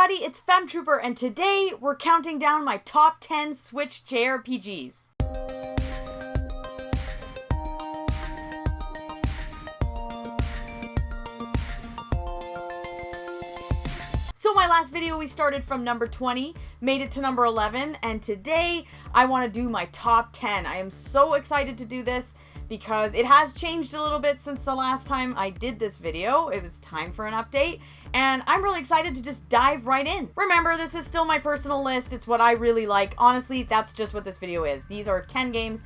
everybody, it's Femtrooper, and today we're counting down my top 10 Switch JRPGs. So my last video we started from number 20, made it to number 11, and today I want to do my top 10. I am so excited to do this because it has changed a little bit since the last time I did this video. It was time for an update, and I'm really excited to just dive right in. Remember, this is still my personal list. It's what I really like. Honestly, that's just what this video is. These are 10 games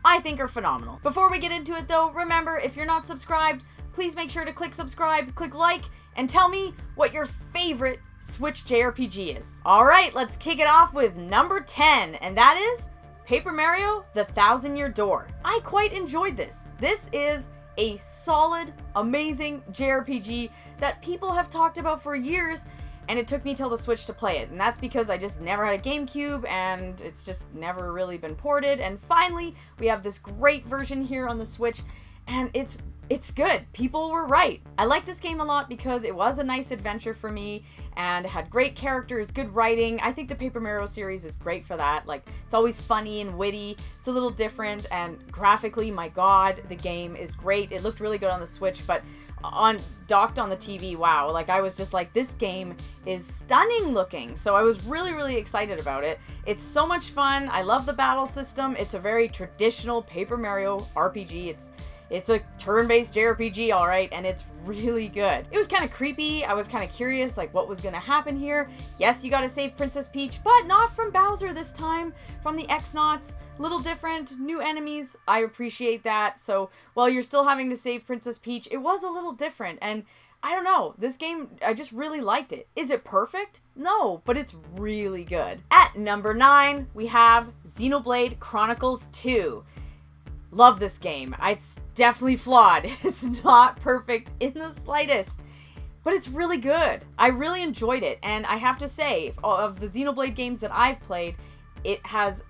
I think are phenomenal. Before we get into it though, remember, if you're not subscribed, please make sure to click subscribe, click like, and tell me what your favorite Switch JRPG is. Alright, let's kick it off with number 10, and that is Paper Mario: The Thousand-Year Door. I quite enjoyed this. This is a solid, amazing JRPG that people have talked about for years, and it took me till the Switch to play it. And that's because I just never had a GameCube, and it's just never really been ported. And finally, we have this great version here on the Switch, and it's good. People were right. I like this game a lot because it was a nice adventure for me and had great characters, good writing. I think the Paper Mario series is great for that. Like, it's always funny and witty. It's a little different, and graphically, my god, the game is great. It looked really good on the Switch, but docked on the TV, wow. Like, I was just like, this game is stunning looking. So I was really, really excited about it. It's so much fun. I love the battle system. It's a very traditional Paper Mario RPG. It's a turn-based JRPG, alright, and it's really good. It was kind of creepy. I was kind of curious, like, what was going to happen here. Yes, you gotta save Princess Peach, but not from Bowser this time, from the X-Nauts. Little different, new enemies. I appreciate that. So, while you're still having to save Princess Peach, it was a little different, and I don't know, this game, I just really liked it. Is it perfect? No, but it's really good. At number 9, we have Xenoblade Chronicles 2. Love this game. It's definitely flawed. It's not perfect in the slightest, but it's really good. I really enjoyed it, and I have to say, of the Xenoblade games that I've played, it has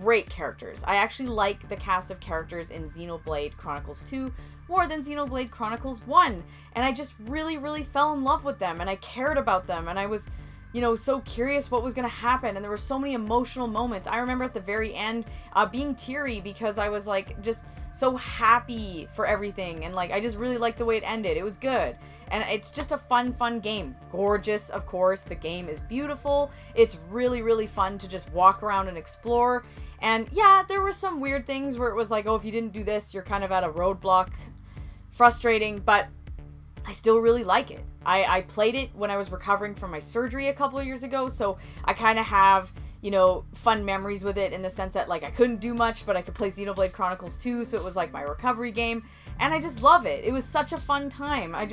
great characters. I actually like the cast of characters in Xenoblade Chronicles 2 more than Xenoblade Chronicles 1, and I just really, really fell in love with them, and I cared about them, and I was, you know, so curious what was going to happen, and there were so many emotional moments. I remember at the very end being teary because I was like just so happy for everything, and like I just really liked the way it ended. It was good, and it's just a fun game. Gorgeous, of course. The game is beautiful. It's really, really fun to just walk around and explore. And yeah, there were some weird things where it was like, oh, if you didn't do this, you're kind of at a roadblock. Frustrating, but I still really like it. I played it when I was recovering from my surgery a couple of years ago, so I kind of have, you know, fun memories with it in the sense that, like, I couldn't do much, but I could play Xenoblade Chronicles 2, so it was like my recovery game, and I just love it. It was such a fun time. I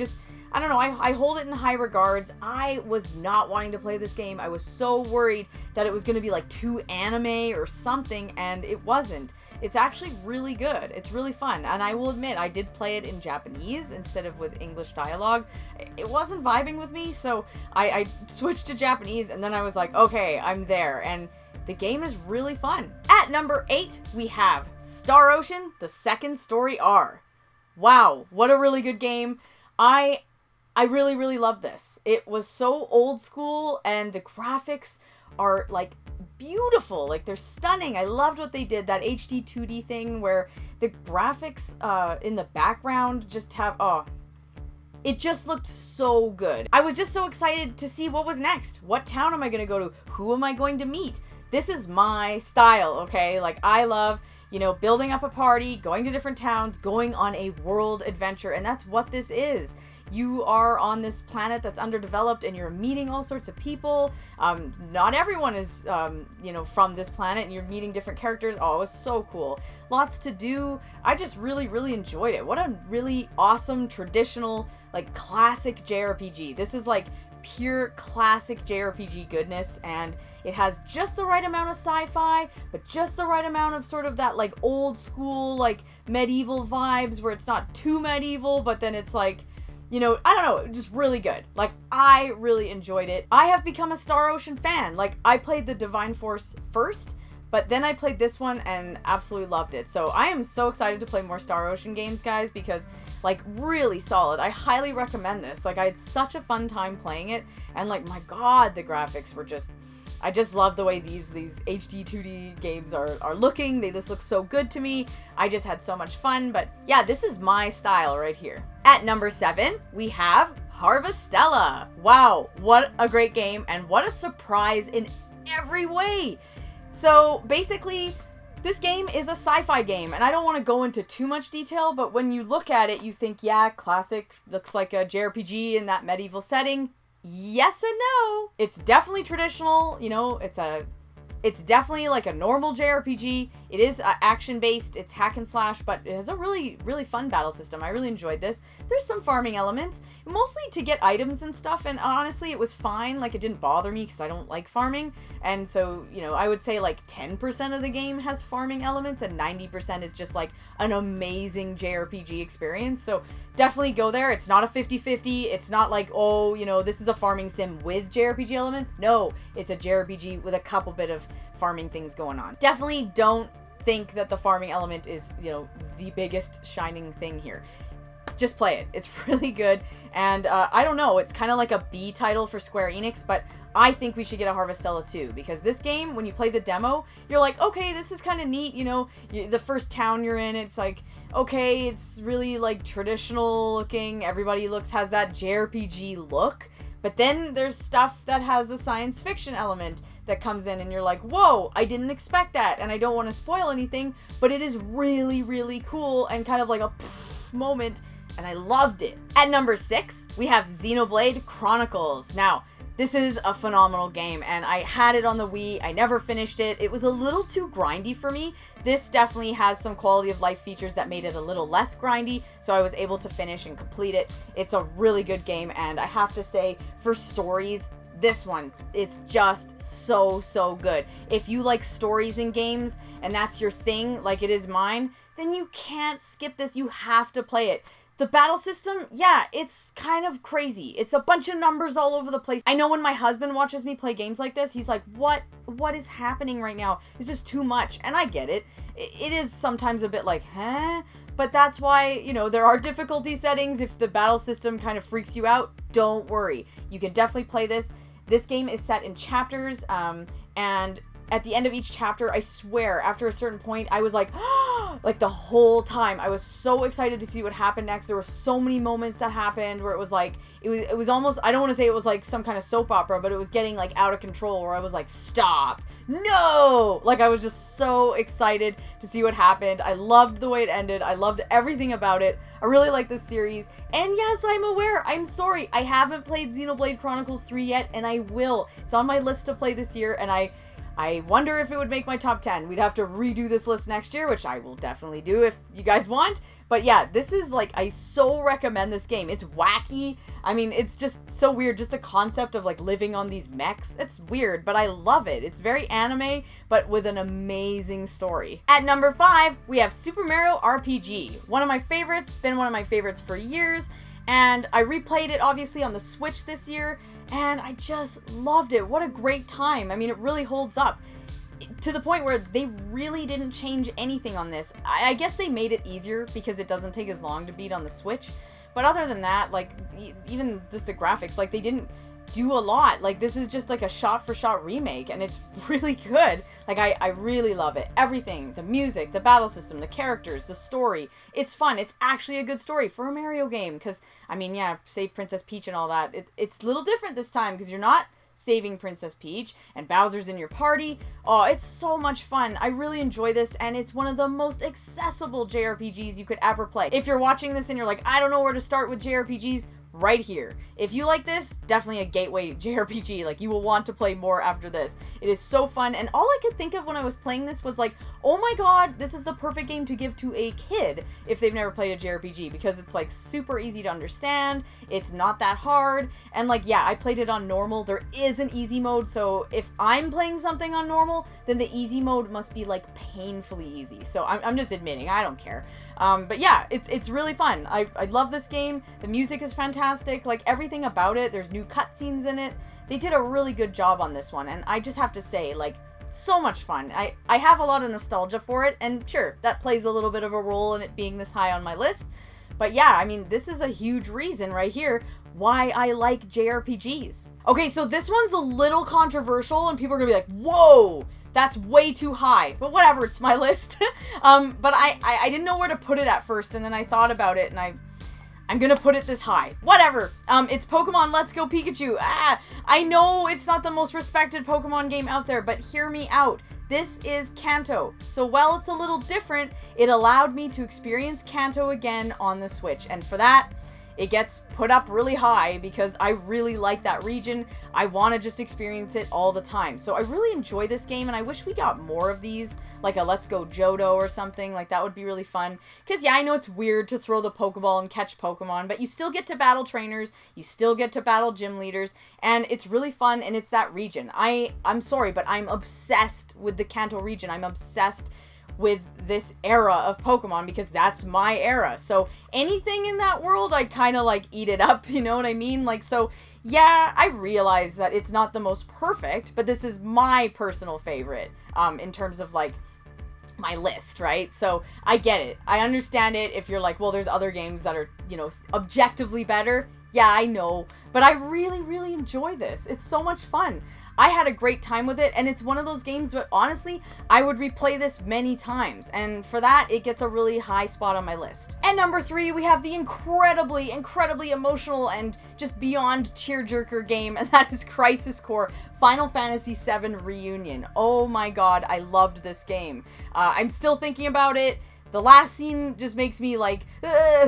don't know, I hold it in high regards. I was not wanting to play this game. I was so worried that it was going to be like too anime or something, and it wasn't. It's actually really good. It's really fun, and I will admit, I did play it in Japanese instead of with English dialogue. It wasn't vibing with me, so I switched to Japanese, and then I was like, okay, I'm there, and the game is really fun. At number 8, we have Star Ocean: The Second Story R. Wow, what a really good game. I really, really love this. It was so old school, and the graphics are, like, beautiful. Like, they're stunning. I loved what they did, that HD 2D thing where the graphics in the background just have, it just looked so good. I was just so excited to see what was next. What town am I going to go to? Who am I going to meet? This is my style, okay? Like, I love, you know, building up a party, going to different towns, going on a world adventure, and that's what this is. You are on this planet that's underdeveloped, and you're meeting all sorts of people. Not everyone is, you know, from this planet, and you're meeting different characters. Oh, it was so cool. Lots to do. I just really, really enjoyed it. What a really awesome, traditional, like, classic JRPG. This is, like, pure classic JRPG goodness, and it has just the right amount of sci-fi, but just the right amount of sort of that, like, old school, like, medieval vibes, where it's not too medieval, but then it's, like, you know, I don't know, just really good. Like, I really enjoyed it. I have become a Star Ocean fan. Like, I played the Divine Force first, But then I played this one and absolutely loved it. So I am so excited to play more Star Ocean games, guys, because, like, really solid. I highly recommend this. Like, I had such a fun time playing it, and, like, my god, the graphics were just... I just love the way these HD 2D games are looking. They just look so good to me. I just had so much fun, but yeah, this is my style right here. At number 7, we have Harvestella. Wow, what a great game, and what a surprise in every way. So basically, this game is a sci-fi game, and I don't want to go into too much detail, but when you look at it, you think, yeah, classic, looks like a Jrpg in that medieval setting. Yes and no. It's definitely traditional, you know, it's definitely like a normal JRPG. It is action-based, it's hack and slash, but it has a really, really fun battle system. I really enjoyed this. There's some farming elements, mostly to get items and stuff, and honestly, it was fine. Like, it didn't bother me because I don't like farming, and so, you know, I would say like 10% of the game has farming elements, and 90% is just like an amazing JRPG experience, so definitely go there. It's not a 50-50. It's not like, oh, you know, this is a farming sim with JRPG elements. No, it's a JRPG with a couple bit of farming things going on. Definitely don't think that the farming element is, you know, the biggest shining thing here. Just play it. It's really good. And I don't know, it's kind of like a B title for Square Enix, but I think we should get a Harvestella too, because this game, when you play the demo, you're like, okay, this is kind of neat, you know, the first town you're in, it's like, okay, it's really like traditional looking, everybody has that JRPG look, but then there's stuff that has a science fiction element that comes in, and you're like, whoa, I didn't expect that, and I don't want to spoil anything, but it is really, really cool, and kind of like a moment, and I loved it. At number 6, we have Xenoblade Chronicles. Now, this is a phenomenal game, and I had it on the Wii. I never finished it. It was a little too grindy for me. This definitely has some quality of life features that made it a little less grindy, so I was able to finish and complete it. It's a really good game, and I have to say, for stories, this one, it's just so good. If you like stories in games, and that's your thing, like it is mine, then you can't skip this. You have to play it. The battle system, yeah, it's kind of crazy. It's a bunch of numbers all over the place. I know when my husband watches me play games like this, he's like, what is happening right now? It's just too much. And I get it. It is sometimes a bit like, huh? But that's why, you know, there are difficulty settings. If the battle system kind of freaks you out, don't worry. You can definitely play this. This game is set in chapters, and at the end of each chapter, I swear, after a certain point, I was like, like the whole time, I was so excited to see what happened next. There were so many moments that happened where it was like, it was almost, I don't want to say it was like some kind of soap opera, but it was getting like out of control, where I was like, stop, no! Like, I was just so excited to see what happened. I loved the way it ended. I loved everything about it. I really like this series. And yes, I'm aware, I'm sorry, I haven't played Xenoblade Chronicles 3 yet, and I will. It's on my list to play this year, and I wonder if it would make my top 10. We'd have to redo this list next year, which I will definitely do if you guys want. But yeah, this is like, I so recommend this game. It's wacky. I mean, it's just so weird. Just the concept of like living on these mechs. It's weird, but I love it. It's very anime, but with an amazing story. At number 5, we have Super Mario RPG. One of my favorites, been one of my favorites for years. And I replayed it obviously on the Switch this year, and I just loved it. What a great time. I mean, it really holds up to the point where they really didn't change anything on this. I guess they made it easier because it doesn't take as long to beat on the Switch. But other than that, like, even just the graphics, like, they didn't do a lot. Like, this is just like a shot-for-shot remake, and it's really good. Like, I really love it. Everything, the music, the battle system, the characters, the story. It's fun. It's actually a good story for a Mario game, because, I mean, yeah, save Princess Peach and all that. It's a little different this time, because you're not saving Princess Peach, and Bowser's in your party. Oh, it's so much fun. I really enjoy this, and it's one of the most accessible JRPGs you could ever play. If you're watching this and you're like, I don't know where to start with JRPGs, right here. If you like this, definitely a gateway JRPG. Like, you will want to play more after this. It is so fun, and all I could think of when I was playing this was like, oh my god, this is the perfect game to give to a kid if they've never played a JRPG, because it's like super easy to understand, it's not that hard, and like, yeah, I played it on normal. There is an easy mode, so if I'm playing something on normal, then the easy mode must be like painfully easy. So I'm just admitting, I don't care. But yeah, it's really fun. I love this game. The music is fantastic. Like, everything about it. There's new cutscenes in it. They did a really good job on this one. And I just have to say, like, So much fun. I have a lot of nostalgia for it, and sure, that plays a little bit of a role in it being this high on my list. But yeah, I mean, this is a huge reason right here why I like JRPGs. Okay, so this one's a little controversial, and people are gonna be like, whoa, that's way too high. But whatever, it's my list. But I didn't know where to put it at first, and then I thought about it, and I'm gonna put it this high. Whatever. It's Pokemon Let's Go Pikachu. I know it's not the most respected Pokemon game out there, but hear me out. This is Kanto. So while it's a little different, it allowed me to experience Kanto again on the Switch. And for that, it gets put up really high because I really like that region. I want to just experience it all the time. So I really enjoy this game, and I wish we got more of these, like a Let's Go Johto or something. Like, that would be really fun. Because, yeah, I know it's weird to throw the Pokeball and catch Pokemon, but you still get to battle trainers, you still get to battle gym leaders, and it's really fun, and it's that region. I'm sorry, but I'm obsessed with the Kanto region. I'm obsessed with this era of Pokemon because that's my era. So anything in that world, I kind of like eat it up, you know what I mean? Like, so yeah, I realize that it's not the most perfect, but this is my personal favorite in terms of like my list, right? So I get it. I understand it if you're like, well, there's other games that are, you know, objectively better. Yeah, I know, but I really, really enjoy this. It's so much fun. I had a great time with it, and it's one of those games, but honestly, I would replay this many times, and for that, it gets a really high spot on my list. And number 3, we have the incredibly, incredibly emotional and just beyond tearjerker game, and that is Crisis Core Final Fantasy VII Reunion. Oh my god, I loved this game. I'm still thinking about it. The last scene just makes me like,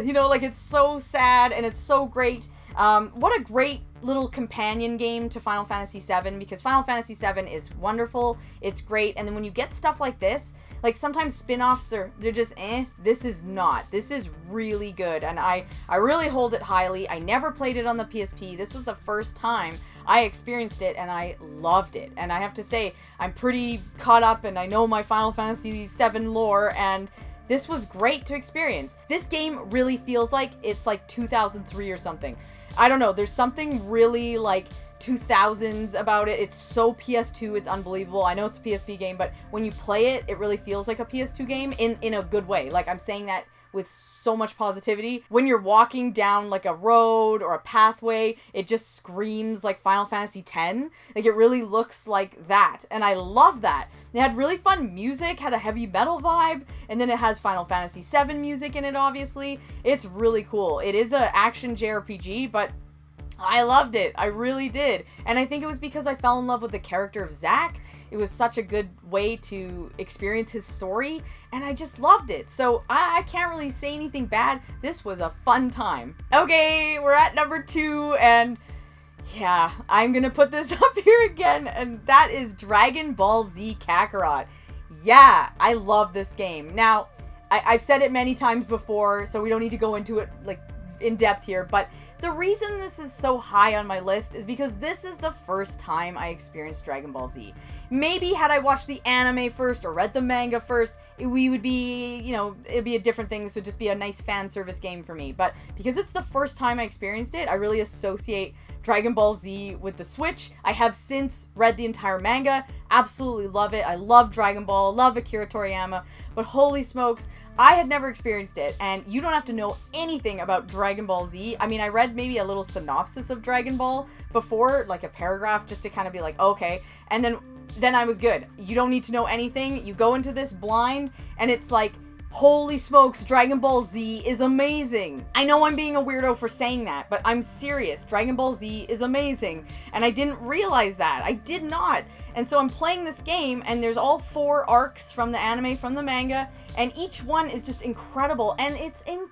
you know, like it's so sad, and it's so great. What a great little companion game to Final Fantasy VII, because Final Fantasy VII is wonderful, it's great, and then when you get stuff like this, like sometimes spin-offs, they're just this is not. This is really good, and I really hold it highly. I never played it on the PSP. This was the first time I experienced it, and I loved it, and I have to say, I'm pretty caught up, and I know my Final Fantasy VII lore, and this was great to experience. This game really feels like it's like 2003 or something. I don't know, there's something really like 2000s about it. It's so PS2, it's unbelievable. I know it's a PSP game, but when you play it, it really feels like a PS2 game in a good way. Like, I'm saying that with so much positivity. When you're walking down like a road or a pathway, it just screams like Final Fantasy X. Like, it really looks like that, and I love that. It had really fun music, had a heavy metal vibe, and then it has Final Fantasy VII music in it, obviously. It's really cool. It is an action JRPG, but I loved it. I really did. And I think it was because I fell in love with the character of Zack. It was such a good way to experience his story, and I just loved it. So I can't really say anything bad. This was a fun time. Okay, we're at number 2, and yeah, I'm gonna put this up here again, and that is Dragon Ball Z Kakarot. Yeah, I love this game. Now, I've said it many times before, so we don't need to go into it like in depth here, but the reason this is so high on my list is because this is the first time I experienced Dragon Ball Z. Maybe had I watched the anime first or read the manga first, we would be, you know, it'd be a different thing. This would just be a nice fan service game for me. But because it's the first time I experienced it, I really associate Dragon Ball Z with the Switch. I have since read the entire manga, absolutely love it. I love Dragon Ball, love Akira Toriyama, but holy smokes, I had never experienced it, and you don't have to know anything about Dragon Ball Z. I mean, I read maybe a little synopsis of Dragon Ball before, like a paragraph, just to kind of be like, okay, and then I was good. You don't need to know anything. You go into this blind, and it's like, holy smokes, Dragon Ball Z is amazing. I know I'm being a weirdo for saying that, but I'm serious. Dragon Ball Z is amazing, and I didn't realize that. I did not. And so I'm playing this game, and there's all 4 arcs from the anime, from the manga, and each one is just incredible, and it's incredibly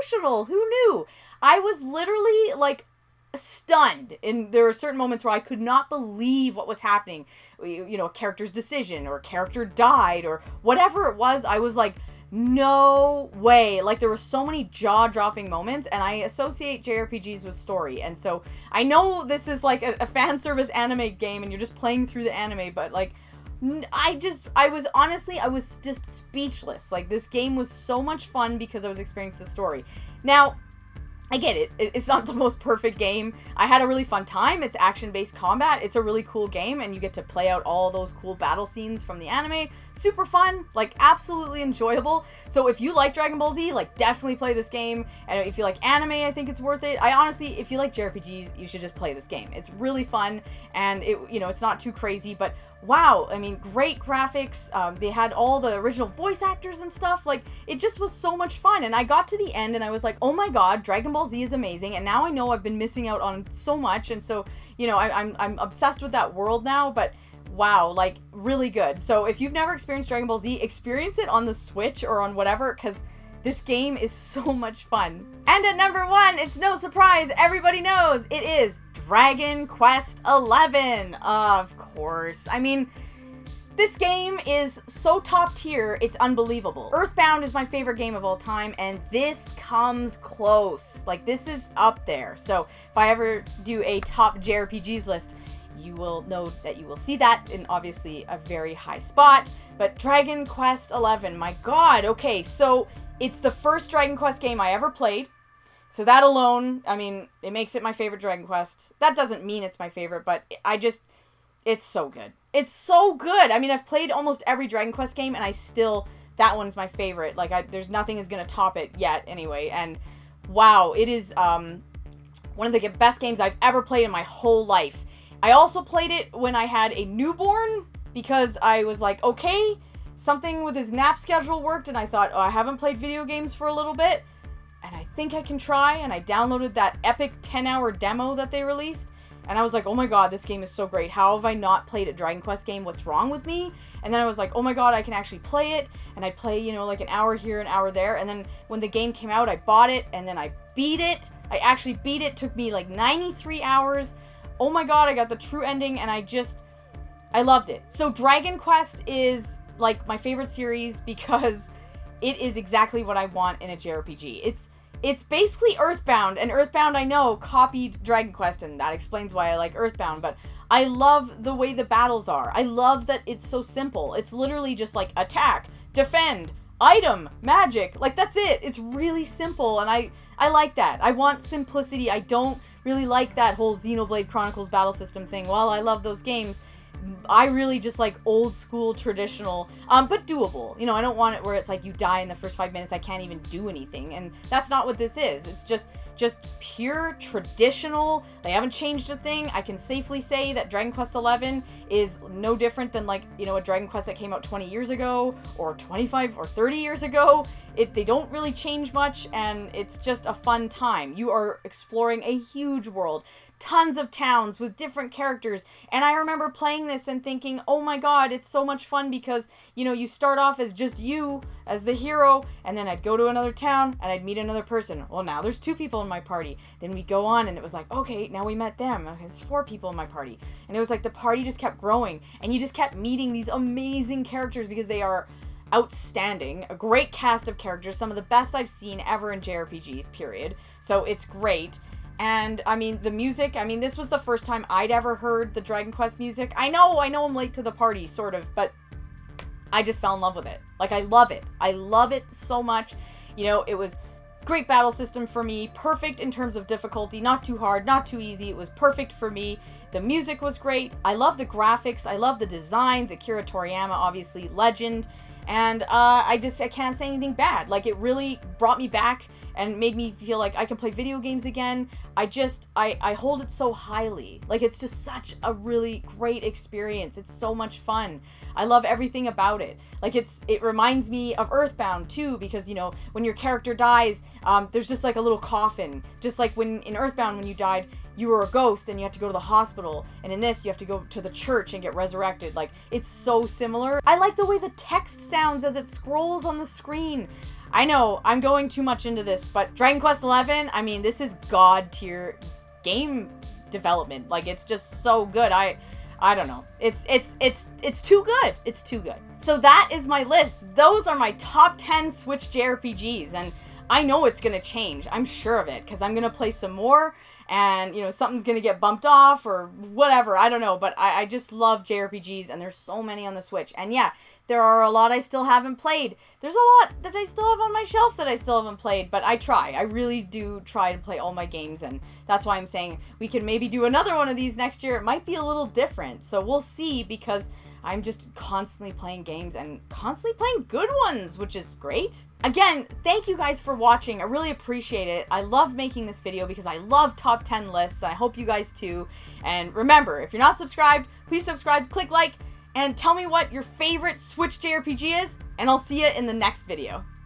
emotional. Who knew? I was literally, like, stunned, and there were certain moments where I could not believe what was happening. You know, a character's decision, or a character died, or whatever it was. I was like, no way. Like, there were so many jaw-dropping moments, and I associate JRPGs with story, and so I know this is like a fan service anime game, and you're just playing through the anime, but like, I was just speechless. Like, this game was so much fun because I was experiencing the story. Now, I get it. It's not the most perfect game. I had a really fun time. It's action-based combat. It's a really cool game, and you get to play out all those cool battle scenes from the anime. Super fun, like absolutely enjoyable. So if you like Dragon Ball Z, like definitely play this game. And if you like anime, I think it's worth it. I honestly, if you like JRPGs, you should just play this game. It's really fun, and it's not too crazy, but wow, I mean, great graphics. They had all the original voice actors and stuff. Like, it just was so much fun. And I got to the end and I was like, oh my god, Dragon Ball Z is amazing. And now I know I've been missing out on so much. And so, I'm obsessed with that world now. But wow, like, really good. So if you've never experienced Dragon Ball Z, experience it on the Switch or on whatever, because this game is so much fun. And at number 1, it's no surprise, everybody knows, it is Dragon Quest XI. Of course. I mean, this game is so top tier, it's unbelievable. Earthbound is my favorite game of all time, and this comes close. Like, this is up there. So if I ever do a top JRPGs list, you will know that you will see that in obviously a very high spot. But Dragon Quest XI, my god. Okay, so it's the first Dragon Quest game I ever played. So that alone, I mean, it makes it my favorite Dragon Quest. That doesn't mean it's my favorite, but it's so good. It's so good. I mean, I've played almost every Dragon Quest game, and that one's my favorite. Like, there's nothing is going to top it yet, anyway. And wow, it is one of the best games I've ever played in my whole life. I also played it when I had a newborn, because I was like, okay, something with his nap schedule worked, and I thought, oh, I haven't played video games for a little bit, and I think I can try, and I downloaded that epic 10-hour demo that they released, and I was like, oh my god, this game is so great. How have I not played a Dragon Quest game? What's wrong with me? And then I was like, oh my god, I can actually play it, and I'd play, like an hour here, an hour there, and then when the game came out, I bought it, and then I beat it. I actually beat it. Took me like 93 hours. Oh my god, I got the true ending, and I loved it. So Dragon Quest is like my favorite series because it is exactly what I want in a JRPG. It's basically Earthbound, and Earthbound, I know, copied Dragon Quest, and that explains why I like Earthbound, but I love the way the battles are. I love that it's so simple. It's literally just like attack, defend, item, magic. Like, that's it. It's really simple, and I like that. I want simplicity. I don't really like that whole Xenoblade Chronicles battle system thing. While I love those games, I really just like old school, traditional, but doable. I don't want it where it's like you die in the first 5 minutes, I can't even do anything. And that's not what this is. It's just pure traditional. They haven't changed a thing. I can safely say that Dragon Quest XI is no different than like, a Dragon Quest that came out 20 years ago or 25 or 30 years ago. They don't really change much, and it's just a fun time. You are exploring a huge world, tons of towns with different characters, and I remember playing this and thinking, oh my god, it's so much fun because, you start off as just you, as the hero, and then I'd go to another town, and I'd meet another person. Well, now there's 2 people in my party. Then we'd go on, and it was like, okay, now we met them. Okay, there's 4 people in my party. And it was like the party just kept growing, and you just kept meeting these amazing characters because they are outstanding. A great cast of characters, some of the best I've seen ever in JRPGs, period. So it's great. And I mean, the music, this was the first time I'd ever heard the Dragon Quest music. I know I'm late to the party, sort of, but I just fell in love with it. Like, I love it. I love it so much. It was great battle system for me, perfect in terms of difficulty, not too hard, not too easy. It was perfect for me. The music was great. I love the graphics. I love the designs. Akira Toriyama, obviously, legend. And I can't say anything bad. Like, it really brought me back and made me feel like I can play video games again. I hold it so highly. Like, it's just such a really great experience. It's so much fun. I love everything about it. Like, it reminds me of Earthbound too, because, when your character dies, there's just like a little coffin. Just like in Earthbound, when you died, you were a ghost and you have to go to the hospital, and in this you have to go to the church and get resurrected. Like, it's so similar. I like the way the text sounds as it scrolls on the screen. I know I'm going too much into this, but Dragon Quest XI, this is god tier game development. Like, it's just so good. I don't know. It's too good. It's too good. So that is my list. Those are my top 10 Switch JRPGs, and I know it's gonna change. I'm sure of it, because I'm gonna play some more. and, you know, something's gonna get bumped off or whatever. I don't know, but I just love JRPGs, and there's so many on the Switch. And yeah, there are a lot I still haven't played. There's a lot that I still have on my shelf that I still haven't played, but I try. I really do try to play all my games, and that's why I'm saying we can maybe do another one of these next year. It might be a little different, so we'll see, because I'm just constantly playing games and constantly playing good ones, which is great. Again, thank you guys for watching. I really appreciate it. I love making this video because I love top 10 lists. I hope you guys too. And remember, if you're not subscribed, please subscribe, click like, and tell me what your favorite Switch JRPG is, and I'll see you in the next video.